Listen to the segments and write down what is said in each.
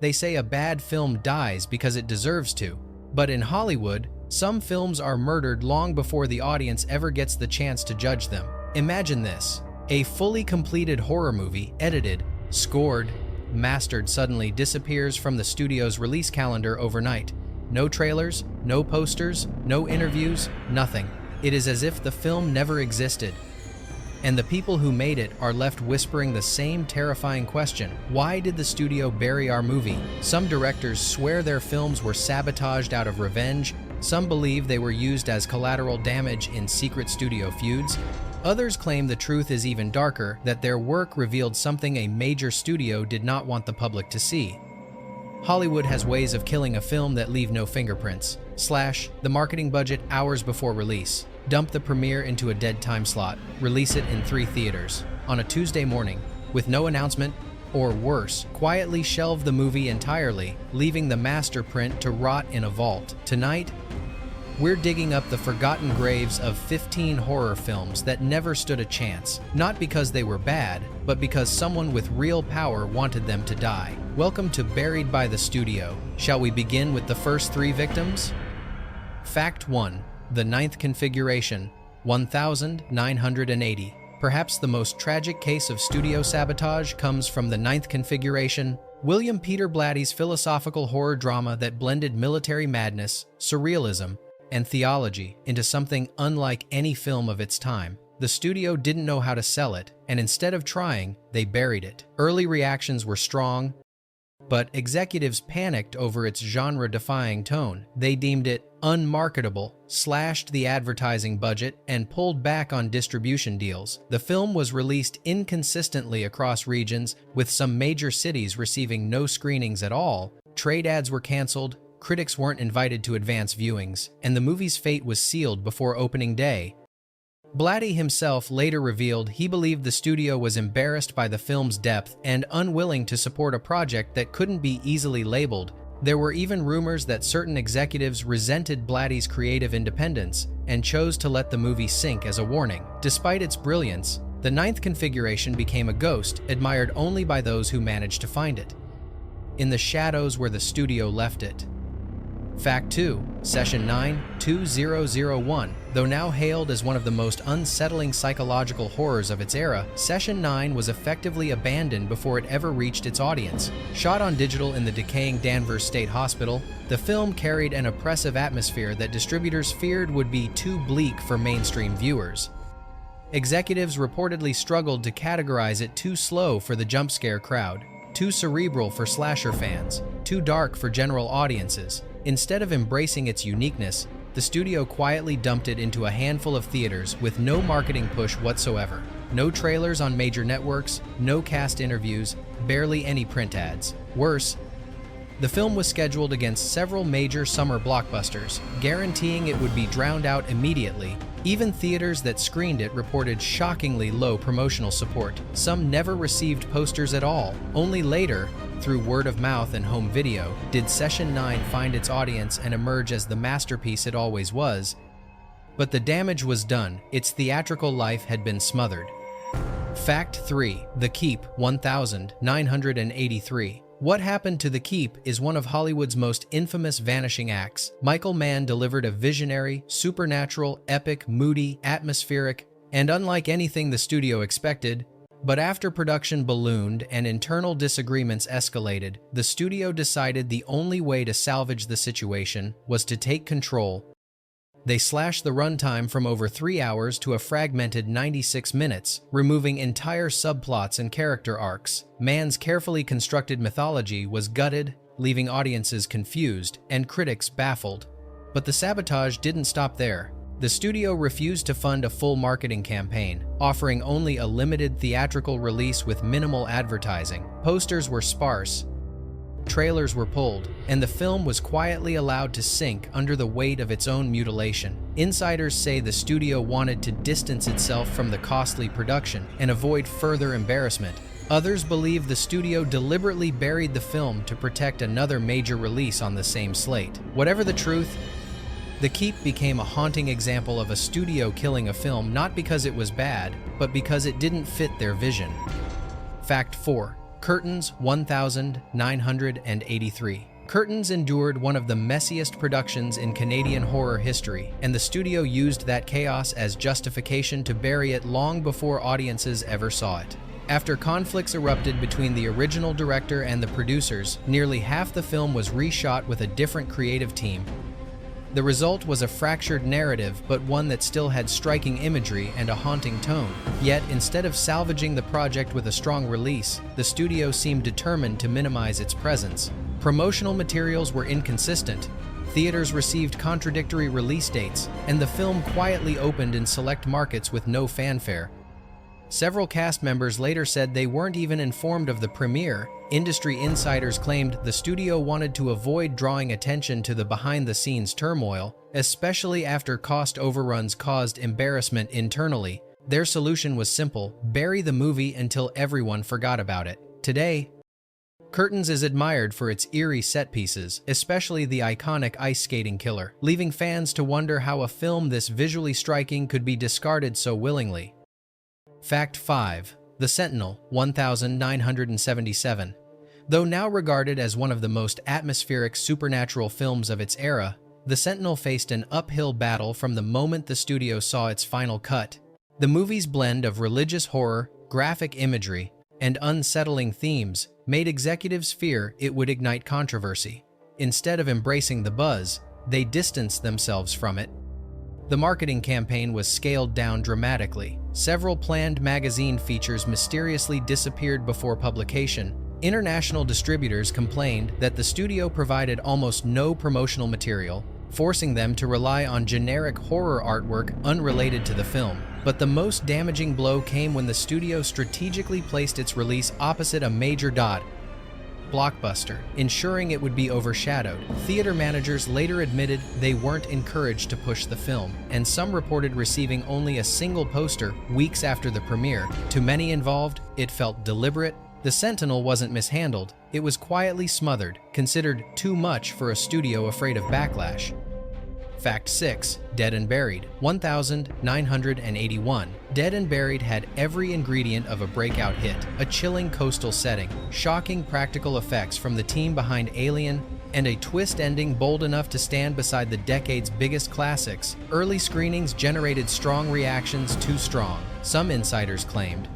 They say a bad film dies because it deserves to. But in Hollywood, some films are murdered long before the audience ever gets the chance to judge them. Imagine this: a fully completed horror movie, edited, scored, mastered, suddenly disappears from the studio's release calendar overnight. No trailers, no posters, no interviews, nothing. It is as if the film never existed. And the people who made it are left whispering the same terrifying question: why did the studio bury our movie? Some directors swear their films were sabotaged out of revenge. Some believe they were used as collateral damage in secret studio feuds. Others claim the truth is even darker, that their work revealed something a major studio did not want the public to see. Hollywood has ways of killing a film that leave no fingerprints. Slash the marketing budget hours before release. Dump the premiere into a dead time slot. Release it in 3 theaters on a Tuesday morning with no announcement, or worse, quietly shelve the movie entirely, leaving the master print to rot in a vault. Tonight, we're digging up the forgotten graves of 15 horror films that never stood a chance, not because they were bad, but because someone with real power wanted them to die. Welcome to Buried by the Studio. Shall we begin with the first 3 victims? Fact 1. The ninth configuration, 1980. Perhaps the most tragic case of studio sabotage comes from the ninth configuration, William Peter Blatty's philosophical horror drama that blended military madness, surrealism, and theology into something unlike any film of its time. The studio didn't know how to sell it, and instead of trying, they buried it. Early reactions were strong, but executives panicked over its genre-defying tone. They deemed it unmarketable, slashed the advertising budget, and pulled back on distribution deals. The film was released inconsistently across regions, with some major cities receiving no screenings at all. Trade ads were canceled, critics weren't invited to advance viewings, and the movie's fate was sealed before opening day. Blatty himself later revealed he believed the studio was embarrassed by the film's depth and unwilling to support a project that couldn't be easily labeled. There were even rumors that certain executives resented Blatty's creative independence and chose to let the movie sink as a warning. Despite its brilliance, the ninth configuration became a ghost, admired only by those who managed to find it in the shadows where the studio left it. Fact 2. Session 9-2001. Though now hailed as one of the most unsettling psychological horrors of its era, Session 9 was effectively abandoned before it ever reached its audience. Shot on digital in the decaying Danvers State Hospital, the film carried an oppressive atmosphere that distributors feared would be too bleak for mainstream viewers. Executives reportedly struggled to categorize it too slow for the jump scare crowd, too cerebral for slasher fans, too dark for general audiences. Instead of embracing its uniqueness, the studio quietly dumped it into a handful of theaters with no marketing push whatsoever. No trailers on major networks, no cast interviews, barely any print ads. Worse, the film was scheduled against several major summer blockbusters, guaranteeing it would be drowned out immediately. Even theaters that screened it reported shockingly low promotional support. Some never received posters at all. Only later, through word of mouth and home video, did Session 9 find its audience and emerge as the masterpiece it always was. But the damage was done. Its theatrical life had been smothered. Fact 3. The Keep, 1983. What Happened to the Keep is one of Hollywood's most infamous vanishing acts. Michael Mann delivered a visionary, supernatural, epic, moody, atmospheric, and unlike anything the studio expected. But after production ballooned and internal disagreements escalated, the studio decided the only way to salvage the situation was to take control. They slashed the runtime from over 3 hours to a fragmented 96 minutes, removing entire subplots and character arcs. Mann's carefully constructed mythology was gutted, leaving audiences confused and critics baffled. But the sabotage didn't stop there. The studio refused to fund a full marketing campaign, offering only a limited theatrical release with minimal advertising. Posters were sparse, trailers were pulled, and the film was quietly allowed to sink under the weight of its own mutilation. Insiders say the studio wanted to distance itself from the costly production and avoid further embarrassment. Others believe the studio deliberately buried the film to protect another major release on the same slate. Whatever the truth, The Keep became a haunting example of a studio killing a film not because it was bad, but because it didn't fit their vision. Fact 4. Curtains 1983. Curtains endured one of the messiest productions in Canadian horror history, and the studio used that chaos as justification to bury it long before audiences ever saw it. After conflicts erupted between the original director and the producers, nearly half the film was reshot with a different creative team. The result was a fractured narrative, but one that still had striking imagery and a haunting tone. Yet, instead of salvaging the project with a strong release, the studio seemed determined to minimize its presence. Promotional materials were inconsistent, theaters received contradictory release dates, and the film quietly opened in select markets with no fanfare. Several cast members later said they weren't even informed of the premiere. Industry insiders claimed the studio wanted to avoid drawing attention to the behind-the-scenes turmoil, especially after cost overruns caused embarrassment internally. Their solution was simple: bury the movie until everyone forgot about it. Today, Curtains is admired for its eerie set pieces, especially the iconic ice skating killer, leaving fans to wonder how a film this visually striking could be discarded so willingly. Fact 5. The Sentinel 1977. Though now regarded as one of the most atmospheric supernatural films of its era, The Sentinel faced an uphill battle from the moment the studio saw its final cut. The movie's blend of religious horror, graphic imagery, and unsettling themes made executives fear it would ignite controversy. Instead of embracing the buzz, they distanced themselves from it. The marketing campaign was scaled down dramatically. Several planned magazine features mysteriously disappeared before publication. International distributors complained that the studio provided almost no promotional material, forcing them to rely on generic horror artwork unrelated to the film. But the most damaging blow came when the studio strategically placed its release opposite a major blockbuster, ensuring it would be overshadowed. Theater managers later admitted they weren't encouraged to push the film, and some reported receiving only a single poster weeks after the premiere. To many involved, it felt deliberate. The Sentinel wasn't mishandled, it was quietly smothered, considered too much for a studio afraid of backlash. Fact 6. Dead and Buried 1981. Dead and Buried had every ingredient of a breakout hit: a chilling coastal setting, shocking practical effects from the team behind Alien, and a twist ending bold enough to stand beside the decade's biggest classics. Early screenings generated strong reactions, too strong, some insiders claimed.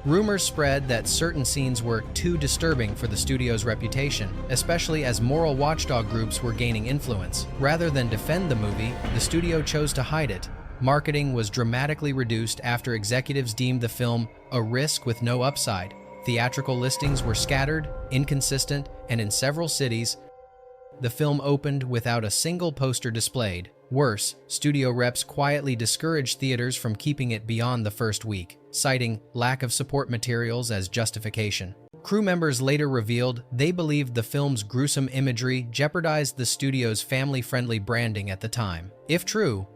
Rumors spread that certain scenes were too disturbing for the studio's reputation, especially as moral watchdog groups were gaining influence. Rather than defend the movie, the studio chose to hide it. Marketing was dramatically reduced after executives deemed the film a risk with no upside. Theatrical listings were scattered, inconsistent, and in several cities, the film opened without a single poster displayed. Worse, studio reps quietly discouraged theaters from keeping it beyond the first week, citing lack of support materials as justification. Crew members later revealed they believed the film's gruesome imagery jeopardized the studio's family-friendly branding at the time. If true,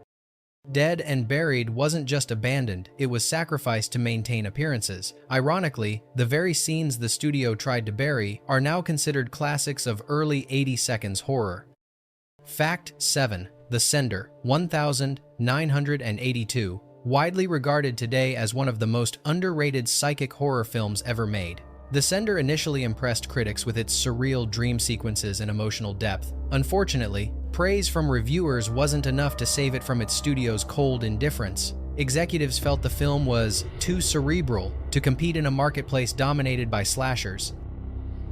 Dead and Buried wasn't just abandoned, it was sacrificed to maintain appearances. Ironically, the very scenes the studio tried to bury are now considered classics of early 80 seconds horror. Fact 7. The Sender 1982. Widely regarded today as one of the most underrated psychic horror films ever made. The Sender initially impressed critics with its surreal dream sequences and emotional depth. Unfortunately, praise from reviewers wasn't enough to save it from its studio's cold indifference. Executives felt the film was too cerebral to compete in a marketplace dominated by slashers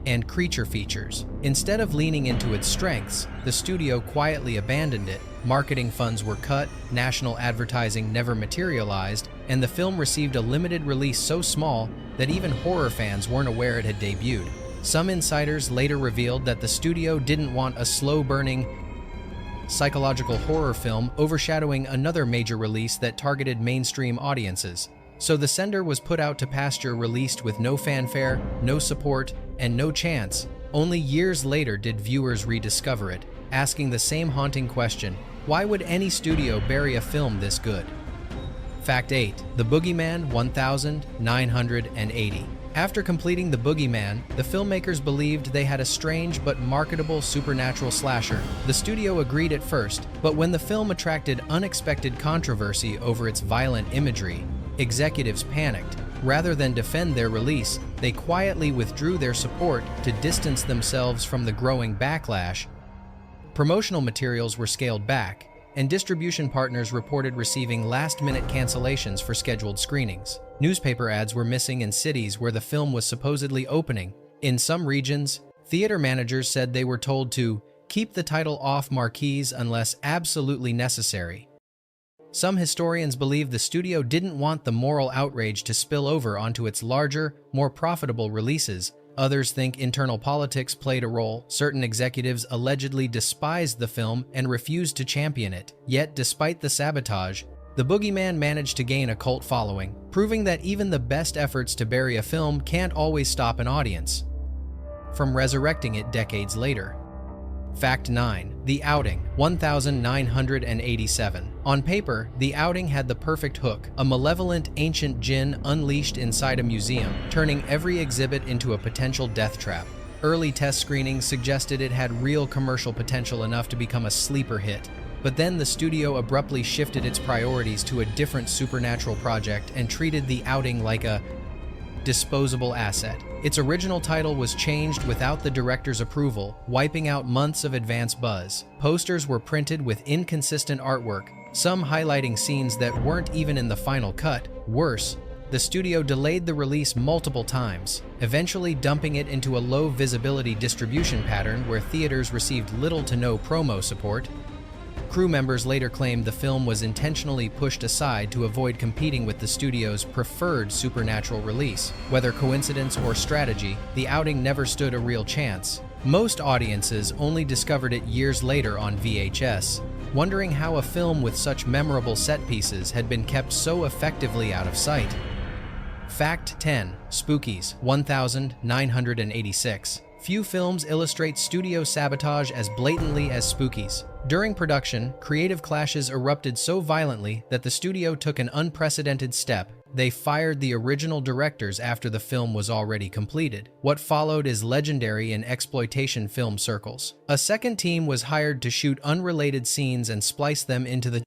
and creature features. Instead of leaning into its strengths, the studio quietly abandoned it. Marketing funds were cut, national advertising never materialized, and the film received a limited release so small that even horror fans weren't aware it had debuted. Some insiders later revealed that the studio didn't want a slow-burning, psychological horror film overshadowing another major release that targeted mainstream audiences. So The Sender was put out to pasture, released with no fanfare, no support, and no chance. Only years later did viewers rediscover it, asking the same haunting question: why would any studio bury a film this good? Fact 8. The Boogeyman 1980. After completing The Boogeyman, the filmmakers believed they had a strange but marketable supernatural slasher. The studio agreed at first, but when the film attracted unexpected controversy over its violent imagery, executives panicked. Rather than defend their release, they quietly withdrew their support to distance themselves from the growing backlash. Promotional materials were scaled back, and distribution partners reported receiving last-minute cancellations for scheduled screenings. Newspaper ads were missing in cities where the film was supposedly opening. In some regions, theater managers said they were told to keep the title off marquees unless absolutely necessary. Some historians believe the studio didn't want the moral outrage to spill over onto its larger, more profitable releases. Others think internal politics played a role. Certain executives allegedly despised the film and refused to champion it. Yet, despite the sabotage, the Boogeyman managed to gain a cult following, proving that even the best efforts to bury a film can't always stop an audience from resurrecting it decades later. Fact 9. The Outing, 1987. On paper, The Outing had the perfect hook, a malevolent ancient jinn unleashed inside a museum, turning every exhibit into a potential death trap. Early test screenings suggested it had real commercial potential enough to become a sleeper hit. But then the studio abruptly shifted its priorities to a different supernatural project and treated The Outing like a disposable asset. Its original title was changed without the director's approval, wiping out months of advance buzz. Posters were printed with inconsistent artwork, some highlighting scenes that weren't even in the final cut. Worse, the studio delayed the release multiple times, eventually dumping it into a low-visibility distribution pattern where theaters received little to no promo support. Crew members later claimed the film was intentionally pushed aside to avoid competing with the studio's preferred supernatural release. Whether coincidence or strategy, The Outing never stood a real chance. Most audiences only discovered it years later on VHS, wondering how a film with such memorable set pieces had been kept so effectively out of sight. Fact 10. Spookies, 1986. Few films illustrate studio sabotage as blatantly as Spookies. During production, creative clashes erupted so violently that the studio took an unprecedented step. They fired the original directors after the film was already completed. What followed is legendary in exploitation film circles. A second team was hired to shoot unrelated scenes and splice them into the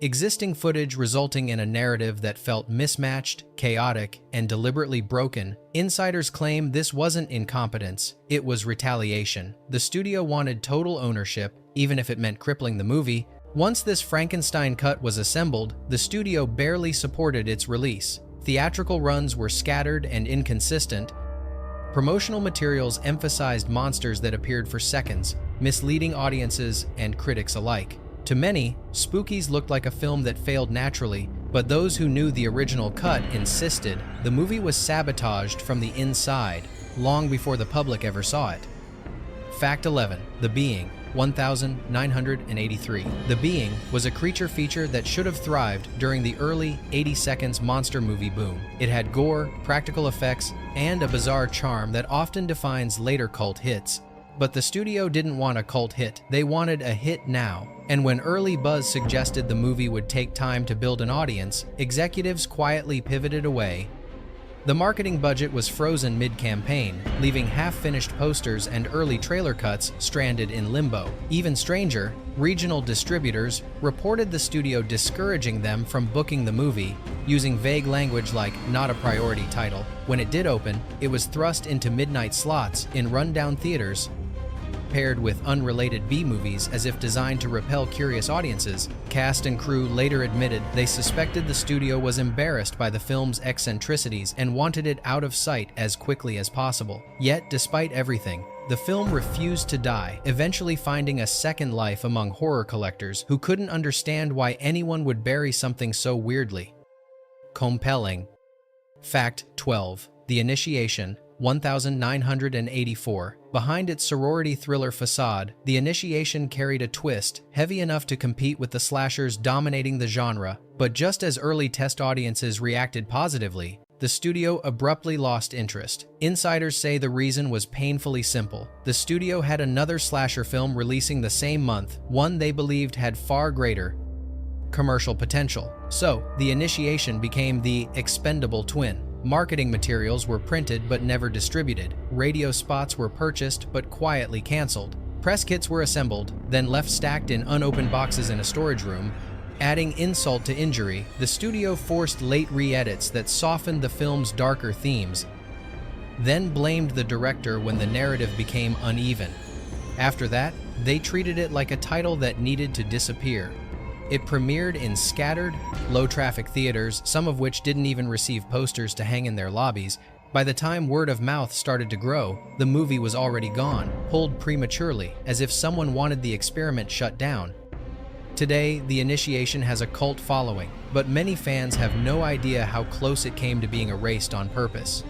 existing footage, resulting in a narrative that felt mismatched, chaotic, and deliberately broken. Insiders claim this wasn't incompetence, it was retaliation. The studio wanted total ownership, even if it meant crippling the movie. Once this Frankenstein cut was assembled, the studio barely supported its release. Theatrical runs were scattered and inconsistent. Promotional materials emphasized monsters that appeared for seconds, misleading audiences and critics alike. To many, Spookies looked like a film that failed naturally, but those who knew the original cut insisted the movie was sabotaged from the inside, long before the public ever saw it. Fact 11. The Being, 1983. The Being was a creature feature that should have thrived during the early 80 seconds monster movie boom. It had gore, practical effects, and a bizarre charm that often defines later cult hits. But the studio didn't want a cult hit, they wanted a hit now. And when early buzz suggested the movie would take time to build an audience, executives quietly pivoted away. The marketing budget was frozen mid-campaign, leaving half-finished posters and early trailer cuts stranded in limbo. Even stranger, regional distributors reported the studio discouraging them from booking the movie, using vague language like "not a priority" title. When it did open, it was thrust into midnight slots in rundown theaters, paired with unrelated B-movies as if designed to repel curious audiences. Cast and crew later admitted they suspected the studio was embarrassed by the film's eccentricities and wanted it out of sight as quickly as possible. Yet, despite everything, the film refused to die, eventually finding a second life among horror collectors who couldn't understand why anyone would bury something so weirdly compelling. Fact 12. The Initiation, 1984. Behind its sorority thriller facade, The Initiation carried a twist heavy enough to compete with the slashers dominating the genre. But just as early test audiences reacted positively, the studio abruptly lost interest. Insiders say the reason was painfully simple. The studio had another slasher film releasing the same month, one they believed had far greater commercial potential. So, The Initiation became the expendable twin. Marketing materials were printed but never distributed. Radio spots were purchased but quietly canceled. Press kits were assembled, then left stacked in unopened boxes in a storage room. Adding insult to injury, the studio forced late re-edits that softened the film's darker themes. then blamed the director when the narrative became uneven. After that, they treated it like a title that needed to disappear. It premiered in scattered, low-traffic theaters, some of which didn't even receive posters to hang in their lobbies. By the time word of mouth started to grow, the movie was already gone, pulled prematurely, as if someone wanted the experiment shut down. Today, The Initiation has a cult following, but many fans have no idea how close it came to being erased on purpose.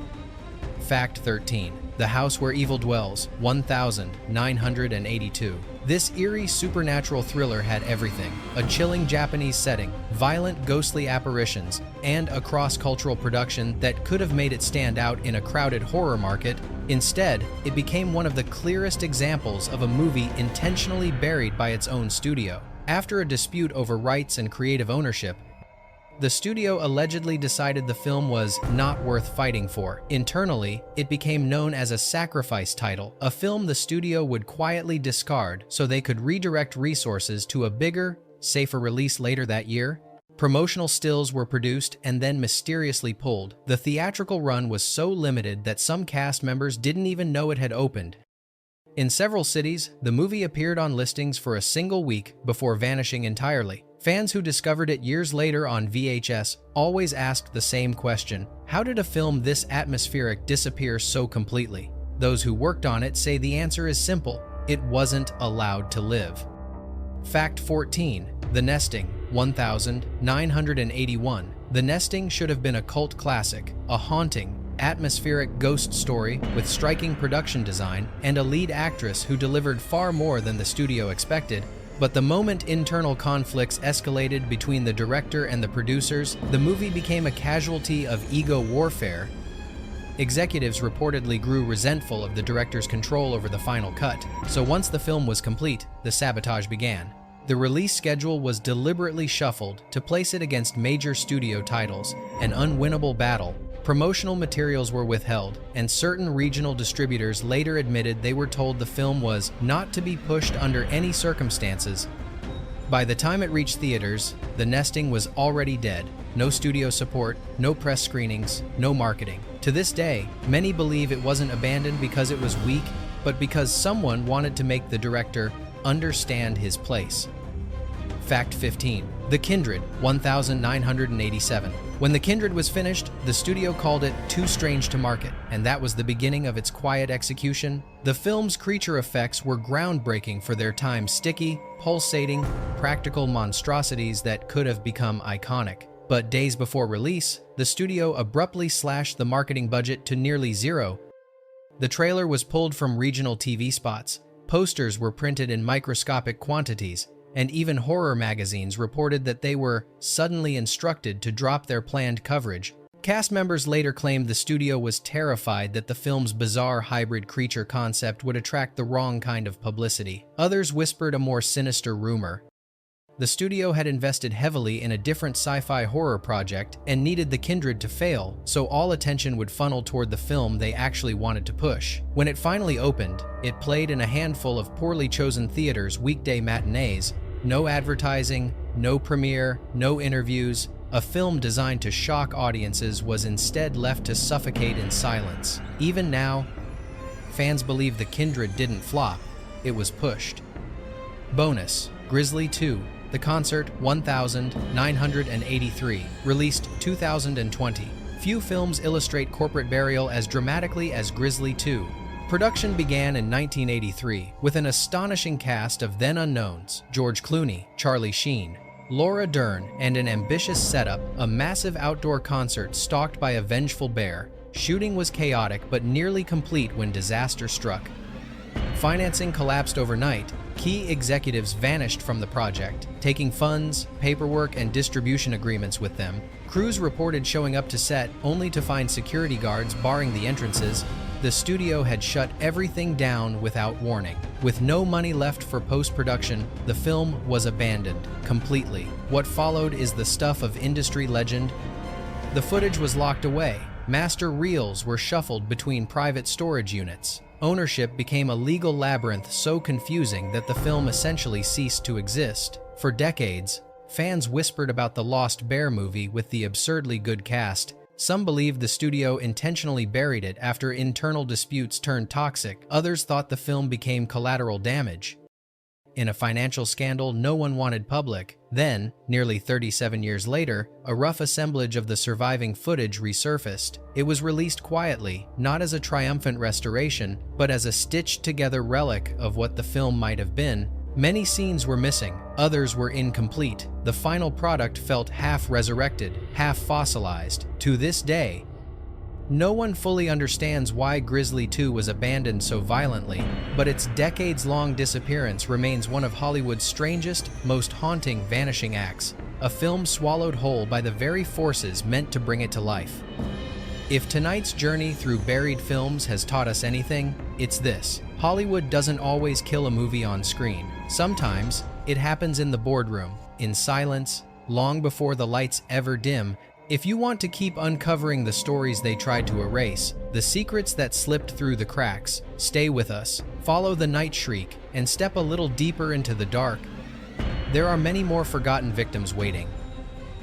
Fact 13. The House Where Evil Dwells, 1982. This eerie supernatural thriller had everything: a chilling Japanese setting, violent ghostly apparitions, and a cross-cultural production that could have made it stand out in a crowded horror market. Instead, it became one of the clearest examples of a movie intentionally buried by its own studio. After a dispute over rights and creative ownership, the studio allegedly decided the film was not worth fighting for. Internally, it became known as a sacrifice title, a film the studio would quietly discard so they could redirect resources to a bigger, safer release later that year. Promotional stills were produced and then mysteriously pulled. The theatrical run was so limited that some cast members didn't even know it had opened. In several cities, the movie appeared on listings for a single week before vanishing entirely. Fans who discovered it years later on VHS always asked the same question: how did a film this atmospheric disappear so completely? Those who worked on it say the answer is simple: it wasn't allowed to live. Fact 14. The Nesting, 1981. The Nesting should have been a cult classic, a haunting, atmospheric ghost story with striking production design and a lead actress who delivered far more than the studio expected. But the moment internal conflicts escalated between the director and the producers, the movie became a casualty of ego warfare. Executives reportedly grew resentful of the director's control over the final cut, so once the film was complete, the sabotage began. The release schedule was deliberately shuffled to place it against major studio titles, an unwinnable battle. Promotional materials were withheld, and certain regional distributors later admitted they were told the film was not to be pushed under any circumstances. By the time it reached theaters, The Nesting was already dead. No studio support, no press screenings, no marketing. To this day, many believe it wasn't abandoned because it was weak, but because someone wanted to make the director understand his place. Fact 15. The Kindred, 1987. When The Kindred was finished, the studio called it too strange to market, and that was the beginning of its quiet execution. The film's creature effects were groundbreaking for their time: sticky, pulsating, practical monstrosities that could have become iconic. But days before release, the studio abruptly slashed the marketing budget to nearly zero. The trailer was pulled from regional TV spots, posters were printed in microscopic quantities, and even horror magazines reported that they were suddenly instructed to drop their planned coverage. Cast members later claimed the studio was terrified that the film's bizarre hybrid creature concept would attract the wrong kind of publicity. Others whispered a more sinister rumor. The studio had invested heavily in a different sci-fi horror project and needed The Kindred to fail, so all attention would funnel toward the film they actually wanted to push. When it finally opened, it played in a handful of poorly chosen theaters' weekday matinees. No advertising, no premiere, no interviews. A film designed to shock audiences was instead left to suffocate in silence. Even now, fans believe The Kindred didn't flop, it was pushed. Bonus: Grizzly 2, The Concert, 1983, released 2020. Few films illustrate corporate burial as dramatically as Grizzly 2. Production began in 1983 with an astonishing cast of then-unknowns: George Clooney, Charlie Sheen, Laura Dern, and an ambitious setup: a massive outdoor concert stalked by a vengeful bear. Shooting was chaotic but nearly complete when disaster struck. Financing collapsed overnight. Key executives vanished from the project, taking funds, paperwork, and distribution agreements with them. Crews reported showing up to set only to find security guards barring the entrances. The studio had shut everything down without warning. With no money left for post-production, the film was abandoned completely. What followed is the stuff of industry legend. The footage was locked away. Master reels were shuffled between private storage units. Ownership became a legal labyrinth so confusing that the film essentially ceased to exist. For decades, fans whispered about the Lost Bear movie with the absurdly good cast. Some believed the studio intentionally buried it after internal disputes turned toxic. Others thought the film became collateral damage. In a financial scandal no one wanted public. Then, nearly 37 years later, a rough assemblage of the surviving footage resurfaced. It was released quietly, not as a triumphant restoration, but as a stitched-together relic of what the film might have been. Many scenes were missing, others were incomplete. The final product felt half-resurrected, half-fossilized. To this day, no one fully understands why Grizzly 2 was abandoned so violently, but its decades-long disappearance remains one of Hollywood's strangest, most haunting vanishing acts, a film swallowed whole by the very forces meant to bring it to life. If tonight's journey through buried films has taught us anything, it's this: Hollywood doesn't always kill a movie on screen. Sometimes, it happens in the boardroom, in silence, long before the lights ever dim. If you want to keep uncovering the stories they tried to erase, the secrets that slipped through the cracks, stay with us, follow the night shriek, and step a little deeper into the dark. There are many more forgotten victims waiting,